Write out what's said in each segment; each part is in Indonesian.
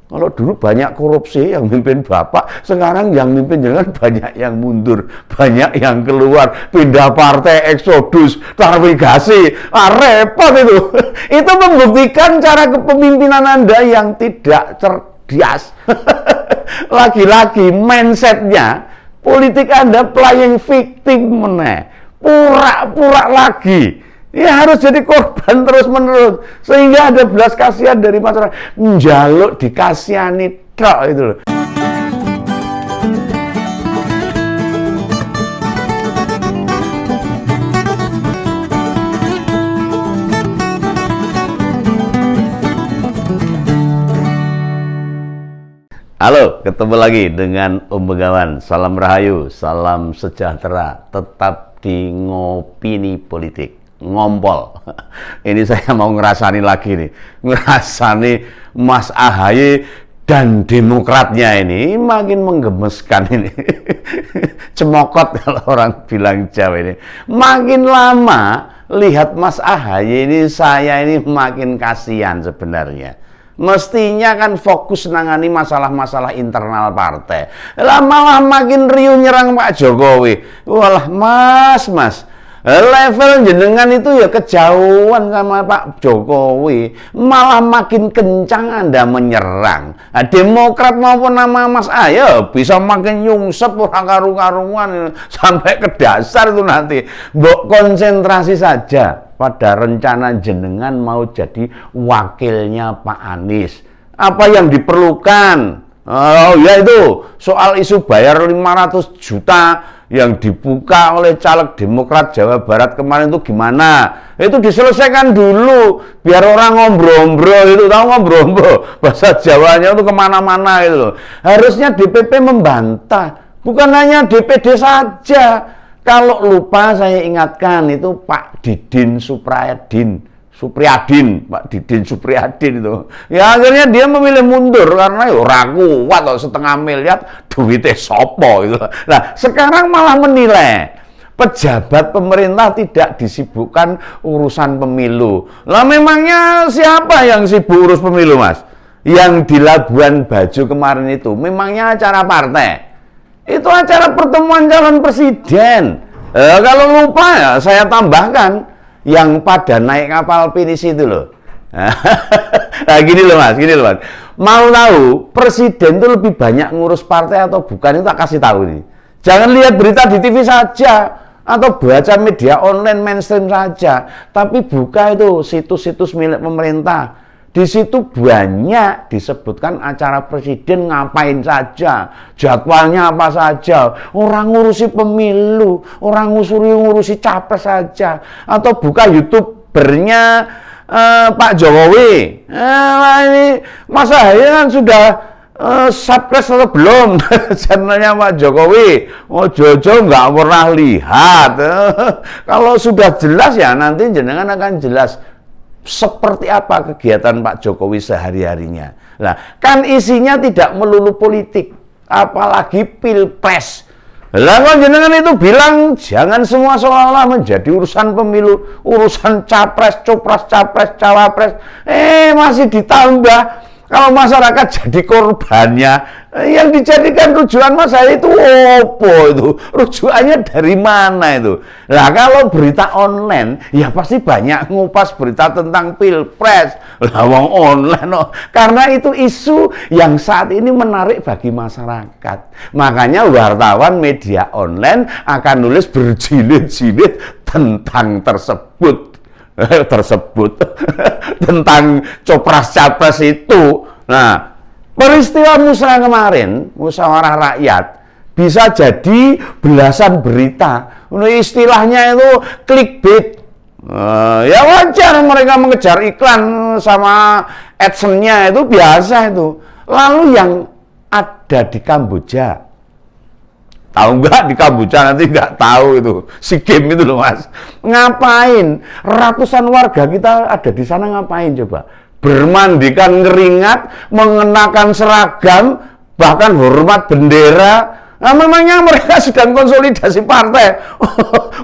Kalau dulu banyak korupsi yang mimpin Bapak, sekarang yang mimpin jenengan banyak yang mundur, banyak yang keluar, pindah partai, eksodus, navigasi, repot itu. Itu membuktikan cara kepemimpinan Anda yang tidak cerdas. Lagi-lagi mindsetnya, politik Anda playing victim meneh, pura-pura lagi. Ya harus jadi korban terus-menerus sehingga ada belas kasihan dari masyarakat, njaluk dikasihani tok itu loh. Halo, ketemu lagi dengan Om Begawan. Salam Rahayu, salam sejahtera. Tetap di Ngopini Politik. Ngompol. Ini saya mau ngerasani lagi nih, ngerasani Mas AHY dan Demokratnya ini makin menggemeskan ini. Cemokot kalau orang bilang Jawa ini. Makin lama lihat Mas AHY ini, saya ini makin kasihan sebenarnya. Mestinya kan fokus nangani masalah-masalah internal partai. Lah malah makin riuh nyerang Pak Jokowi. Walah mas. Level jenengan itu ya kejauhan sama Pak Jokowi, malah makin kencang Anda menyerang. Nah, Demokrat maupun nama Mas AHY bisa makin nyungsep orang karu-karuan sampai ke dasar itu nanti. Mbok konsentrasi saja pada rencana jenengan mau jadi wakilnya Pak Anies. Apa yang diperlukan? Oh ya itu soal isu bayar 500 juta yang dibuka oleh caleg Demokrat Jawa Barat kemarin itu gimana? Itu diselesaikan dulu biar orang ngombro-ngombro itu, tahu ngombro-ngombro bahasa Jawanya itu kemana-mana itu loh. Harusnya DPP membantah, bukan hanya DPD saja. Kalau lupa saya ingatkan itu Pak Didin Supriyadin, Pak Didin Supriyadin itu. Ya akhirnya dia memilih mundur karena ya ora kuat kok setengah miliar duitnya sopo gitu. Nah, sekarang malah menilai pejabat pemerintah tidak disibukkan urusan pemilu. Lah memangnya siapa yang sibuk urus pemilu, Mas? Yang di Labuan Bajo kemarin itu memangnya acara partai. Itu acara pertemuan calon presiden. Kalau lupa ya saya tambahkan yang pada naik kapal pinisi itu loh. Nah gini loh mas. Mau tahu presiden itu lebih banyak ngurus partai atau bukan, itu tak kasih tahu nih. Jangan lihat berita di TV saja atau baca media online mainstream saja, tapi buka itu situs-situs milik pemerintah. Di situ banyak disebutkan acara presiden ngapain saja, jadwalnya apa saja. Orang ngurusi pemilu, orang ngurusi capres saja. Atau buka YouTubernya Pak Jokowi. Ini Mas AHY kan sudah subscribe atau belum channelnya Pak Jokowi? Oh Jojo nggak pernah lihat. Kalau sudah jelas ya nanti jenengan akan jelas seperti apa kegiatan Pak Jokowi sehari-harinya. Nah, kan isinya tidak melulu politik, apalagi pilpres. Lah kan jenengan itu bilang jangan semua seolah-olah menjadi urusan pemilu, urusan capres, cawapres. Masih ditambah kalau masyarakat jadi korbannya, yang dijadikan rujukan Mas AHY itu opo itu? Rujukannya dari mana itu? Nah kalau berita online, ya pasti banyak ngupas berita tentang pilpres. Lah wong online no. Karena itu isu yang saat ini menarik bagi masyarakat. Makanya wartawan media online akan nulis berjilid-jilid tentang tersebut tentang copras-capres itu. Nah, peristiwa musrah kemarin, musyawarah rakyat, bisa jadi belasan berita. Istilahnya itu clickbait. Ya wajar mereka mengejar iklan sama AdSense-nya, itu biasa itu. Lalu yang ada di Kamboja, tahu nggak di Kamboja, nanti nggak tahu itu si game itu loh mas. Ngapain? Ratusan warga kita ada di sana ngapain coba? Bermandikan keringat, mengenakan seragam, bahkan hormat bendera. Nah memangnya mereka sedang konsolidasi partai?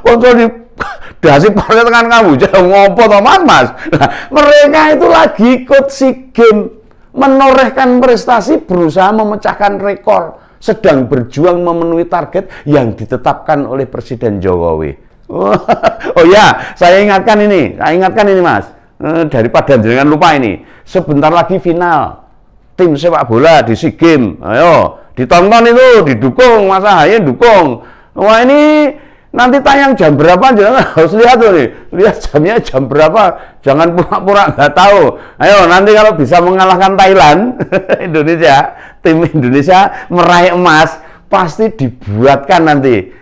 Konsolidasi partai dengan Kamboja ngopo toh mas? Nah, mereka itu lagi ikut si game. menorehkan prestasi, berusaha memecahkan rekor, sedang berjuang memenuhi target yang ditetapkan oleh Presiden Jokowi. Oh ya, saya ingatkan ini Mas, daripada jangan lupa ini, sebentar lagi final tim sepak bola di SEA Games, ayo ditonton itu, didukung, Mas Ahaye dukung. Wah ini nanti tayang jam berapa, jangan harus lihat tuh nih, lihat jamnya jam berapa, jangan pura-pura nggak tahu. Ayo nanti kalau bisa mengalahkan Thailand, Indonesia, tim Indonesia meraih emas, pasti dibuatkan nanti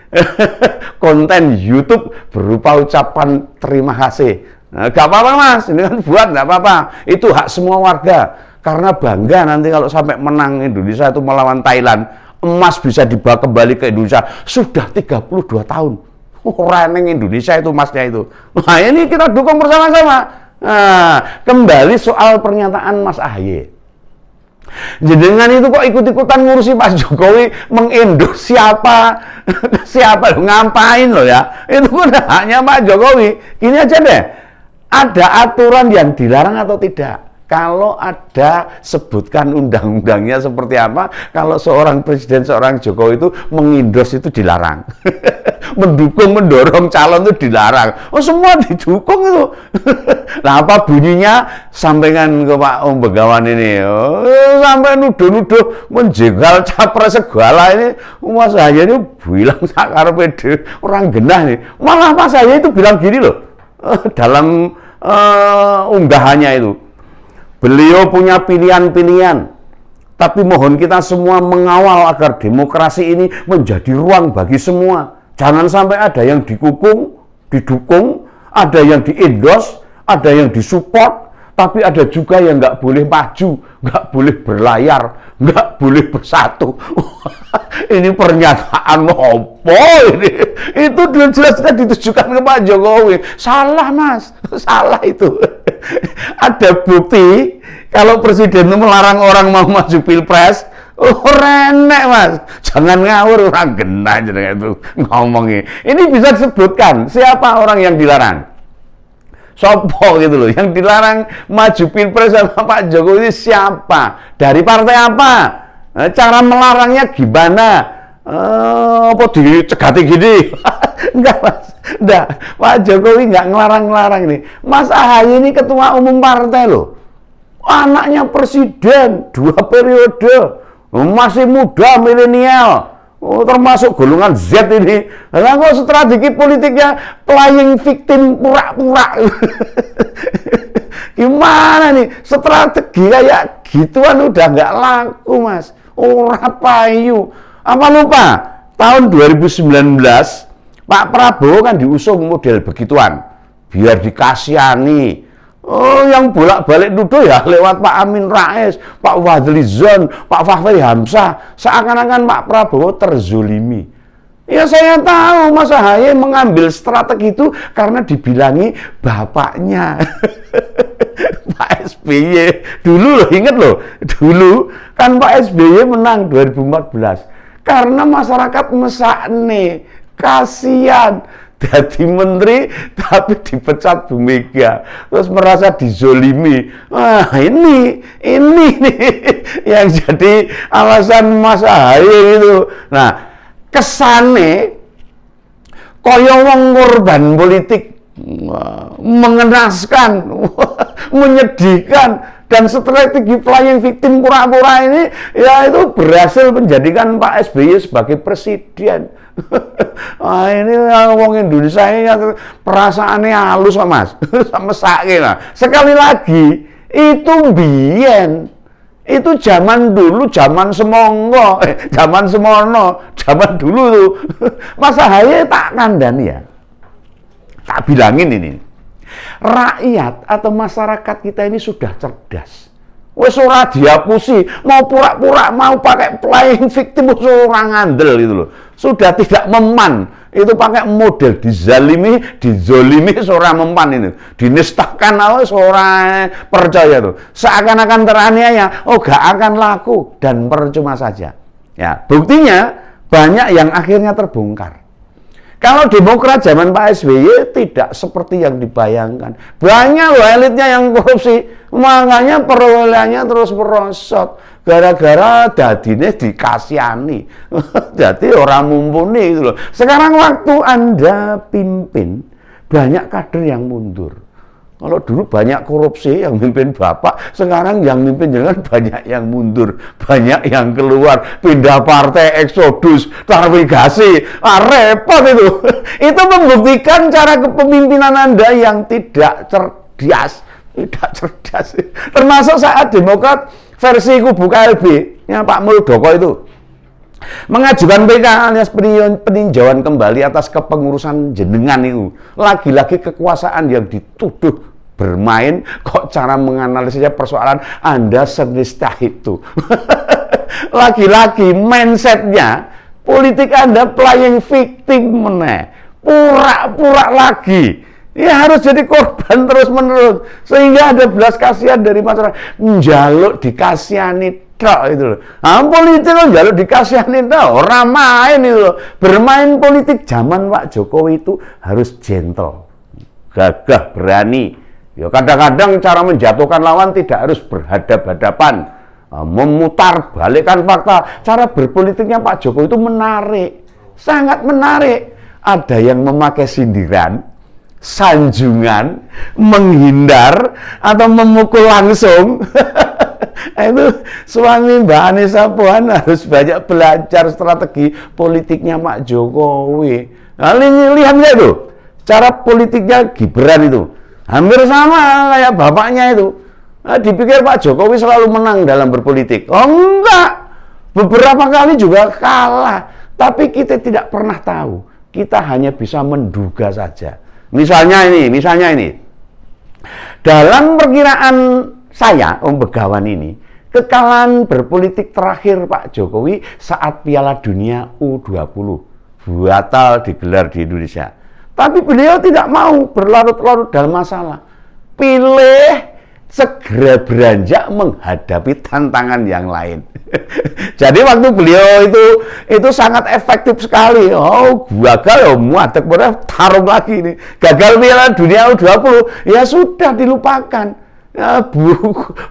konten YouTube berupa ucapan terima kasih. Nah, gak apa-apa Mas, ini kan buat gak apa-apa, itu hak semua warga, karena bangga nanti kalau sampai menang Indonesia itu melawan Thailand, emas bisa dibawa kembali ke Indonesia, sudah 32 tahun ranking Indonesia itu emasnya itu. Nah ini kita dukung bersama-sama. Nah, kembali soal pernyataan Mas Ahaye, jenengan itu kok ikut-ikutan ngurusi Pak Jokowi, mengendorse siapa ngapain loh ya, itu kan haknya Pak Jokowi. Gini aja deh, ada aturan yang dilarang atau tidak? Kalau ada, sebutkan undang-undangnya seperti apa. Kalau seorang presiden, seorang Jokowi itu mengendorse itu dilarang. Mendukung, mendorong calon itu dilarang. Oh semua didukung itu. Nah apa bunyinya? Sampaikan ke Pak Om Begawan ini. Oh, sampai nuduh-nuduh menjegal capres segala ini. Mas Ahaye ini bilang sakar pede orang genah nih. Malah Mas Ahaye itu bilang gini loh. Dalam unggahannya itu. Beliau punya pilihan-pilihan, tapi mohon kita semua mengawal agar demokrasi ini menjadi ruang bagi semua. Jangan sampai ada yang didukung, ada yang di-endorse, ada yang disupport, tapi ada juga yang nggak boleh maju, nggak boleh berlayar, nggak boleh bersatu. Ini pernyataan apa ini? Itu jelas-jelas ditujukan ke Pak Jokowi. Salah Mas, salah itu. Ada bukti kalau presiden itu melarang orang mau maju pilpres. Oh renek Mas, jangan ngawur, orang genah jenenge itu ngomongnya. Ini bisa disebutkan siapa orang yang dilarang. Sopo gitu loh, yang dilarang maju pilpres sama Pak Jokowi siapa? Dari partai apa? Cara melarangnya gimana? Apa dicegati gini? Enggak Mas, enggak. Pak Jokowi enggak ngelarang-ngelarang nih. Mas Ahaye ini ketua umum partai loh. Anaknya presiden 2 periode. Masih muda, milenial. Oh, termasuk golongan Z ini. Lah kok strategi politiknya playing victim pura-pura. Gimana nih? Strategi kayak gituan udah nggak laku, Mas. Ora payu. Apa lupa? Tahun 2019 Pak Prabowo kan diusung model begituan. Biar dikasihani. Oh, yang bolak-balik nuduh ya lewat Pak Amin Rais, Pak Fadlizon, Pak Fahri Hamzah, seakan-akan Pak Prabowo terzolimi. Ya saya tahu Mas Ahaye mengambil strategi itu karena dibilangi bapaknya. Pak SBY. Dulu loh, inget loh, dulu kan Pak SBY menang 2014. Karena masyarakat mesakne, kasihan. Jadi menteri tapi dipecat Bu Mega, terus merasa dizolimi. Nah ini nih yang jadi alasan Mas Ahaye itu. Nah kesane koyo wong korban politik, mengenaskan, menyedihkan, dan strategi playing victim pura-pura ini ya itu berhasil menjadikan Pak SBY sebagai presiden. Wah ini ngomong Indonesia ini perasaannya halus Mas, sama sakit lah. Sekali lagi itu biyen, itu zaman dulu, zaman semonggo, zaman semono, zaman dulu tuh. Mas Ahaye tak kandani ya, tak bilangin ini, rakyat atau masyarakat kita ini sudah cerdas. Wes ora dihapusi, mau pura-pura, mau pakai playing victim, ora ngandel gitu loh. Sudah tidak mempan, itu pakai model dizalimi, dizolimi, ora mempan ini. Dinistakan awas ora percaya tuh. Seakan-akan teraniaya, oh gak akan laku dan percuma saja. Ya, buktinya banyak yang akhirnya terbongkar. Kalau Demokrat zaman Pak SBY tidak seperti yang dibayangkan. Banyak loh elitnya yang korupsi, makanya perolehannya terus merosot. Gara-gara dadine dikasihani. Jadi orang mumpuni gitu loh. Sekarang waktu Anda pimpin, banyak kader yang mundur. Kalau dulu banyak korupsi yang mimpin Bapak, sekarang yang mimpin jangan banyak yang mundur, banyak yang keluar, pindah partai, eksodus, navigasi, repot itu. Itu membuktikan cara kepemimpinan Anda yang tidak cerdas, Termasuk saat Demokrat versi kubu KLB, yang Pak Muldoko itu mengajukan PK alias peninjauan kembali atas kepengurusan jenengan itu. Lagi-lagi kekuasaan yang dituduh bermain, kok cara menganalisisnya persoalan Anda senista itu. Lagi-lagi mindsetnya politik Anda playing victim meneh, pura-pura lagi. Ya harus jadi korban terus-menerus sehingga ada belas kasihan dari masyarakat, njaluk dikasihani tok itu loh. Politik lo njaluk dikasihani tok, ora main itu loh. Bermain politik zaman Pak Jokowi itu harus gentle, gagah, berani. Ya kadang-kadang cara menjatuhkan lawan tidak harus berhadap-hadapan, memutar balikkan fakta. Cara berpolitiknya Pak Jokowi itu menarik, sangat menarik. Ada yang memakai sindiran, sanjungan, menghindar, atau memukul langsung. Itu suami Mbak Anissa Pohan harus banyak belajar strategi politiknya Pak Jokowi. Nah, lihat itu, cara politiknya Gibran itu hampir sama kayak bapaknya itu. Nah, dipikir Pak Jokowi selalu menang dalam berpolitik. Oh enggak, beberapa kali juga kalah. Tapi kita tidak pernah tahu. Kita hanya bisa menduga saja. Misalnya ini. Dalam perkiraan saya, Om Begawan ini, kekalahan berpolitik terakhir Pak Jokowi saat Piala Dunia U20 batal digelar di Indonesia. Tapi beliau tidak mau berlarut-larut dalam masalah. Pilih segera beranjak menghadapi tantangan yang lain. Jadi waktu beliau itu sangat efektif sekali. Oh, gagal ya muadek taruh lagi ini. Gagal Piala Dunia U20, ya sudah dilupakan. Ya,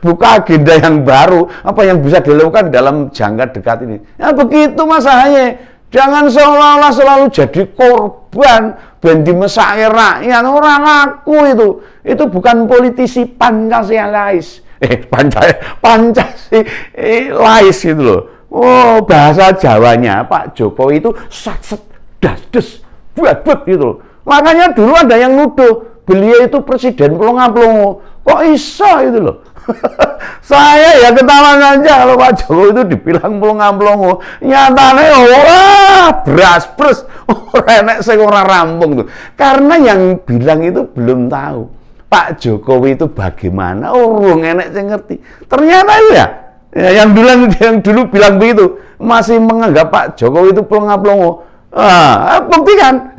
buka agenda yang baru, apa yang bisa dilakukan dalam jangka dekat ini. Ya begitu masalahnya. Jangan seolah-olah selalu jadi korban, ben dimesake rakyat. Orang aku itu bukan politisi Pancasilais. Pancasilais gitu loh. Oh, bahasa Jawanya Pak Jokowi itu sat-set, das-des, buat-buat gitu loh. Makanya dulu ada yang nuduh beliau itu presiden pelongo-pelongo. Kok iso itu loh. Saya ya ketawa saja kalau Pak Jokowi itu dibilang pelongo-pelongo. Nyatanya beras-beras, enek sing ora rampung tuh. Karena yang bilang itu belum tahu Pak Jokowi itu bagaimana, urung enek sing ngerti. Ternyata ya yang dulu bilang begitu masih menganggap Pak Jokowi itu pelongo-pelongo. Buktikan.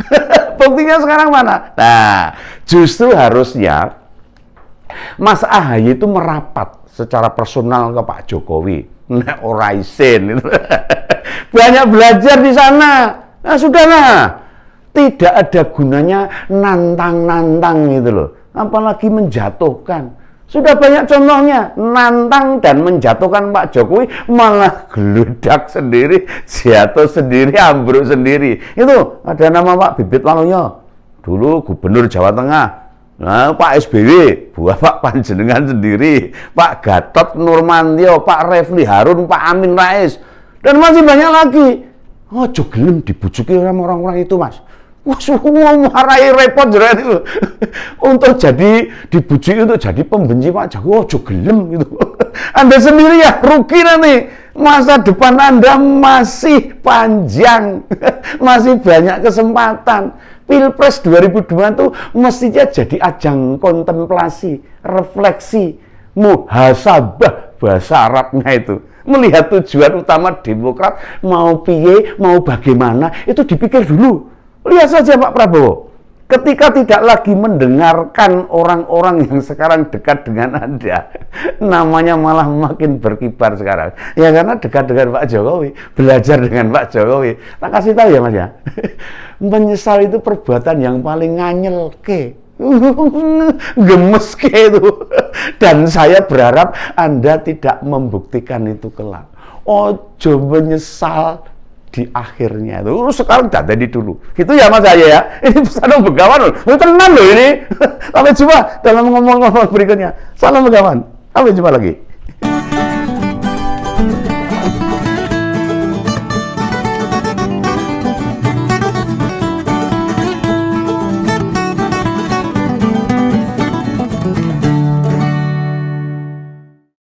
Buktinya sekarang mana? Nah, justru harusnya Mas AHY itu merapat secara personal ke Pak Jokowi. Nek ora isin itu. Banyak belajar di sana. Nah, sudahlah. Tidak ada gunanya nantang-nantang gitu loh. Apalagi menjatuhkan. Sudah banyak contohnya, nantang dan menjatuhkan Pak Jokowi malah geludak sendiri, jatuh sendiri, ambruk sendiri. Itu ada nama Pak Bibit Waluyo, dulu Gubernur Jawa Tengah. Nah, Pak SBY, Bapak panjenengan sendiri, Pak Gatot Nurmantio, Pak Refli Harun, Pak Amin Rais, dan masih banyak lagi. Oh, gelem dibujuki orang-orang itu, Mas. Wah, semua marahi repot jerat itu. Untuk jadi dibujuki untuk jadi pembenci Pak Jokowi, oh, gelem gitu. Anda sendiri ya rugi nanti. Masa depan Anda masih panjang, masih banyak kesempatan. Pilpres 2002 itu mestinya jadi ajang kontemplasi, refleksi, muhasabah bahasa Arabnya itu. Melihat tujuan utama Demokrat mau piye, mau bagaimana, itu dipikir dulu. Lihat saja Pak Prabowo. Ketika tidak lagi mendengarkan orang-orang yang sekarang dekat dengan Anda, namanya malah makin berkibar sekarang. Ya karena dekat dengan Pak Jokowi, belajar dengan Pak Jokowi. Tak kasih tahu ya Mas ya, menyesal itu perbuatan yang paling nganyel ke. Gemes ke itu. Dan saya berharap Anda tidak membuktikan itu kelak. Ojo menyesal di akhirnya itu sekarang tidak tadi dulu gitu ya Mas saya ya. Ini pesan Begawan loh, tenang loh ini. Sampai jumpa dalam ngomong-ngomong berikutnya. Salam Begawan, sampai jumpa lagi.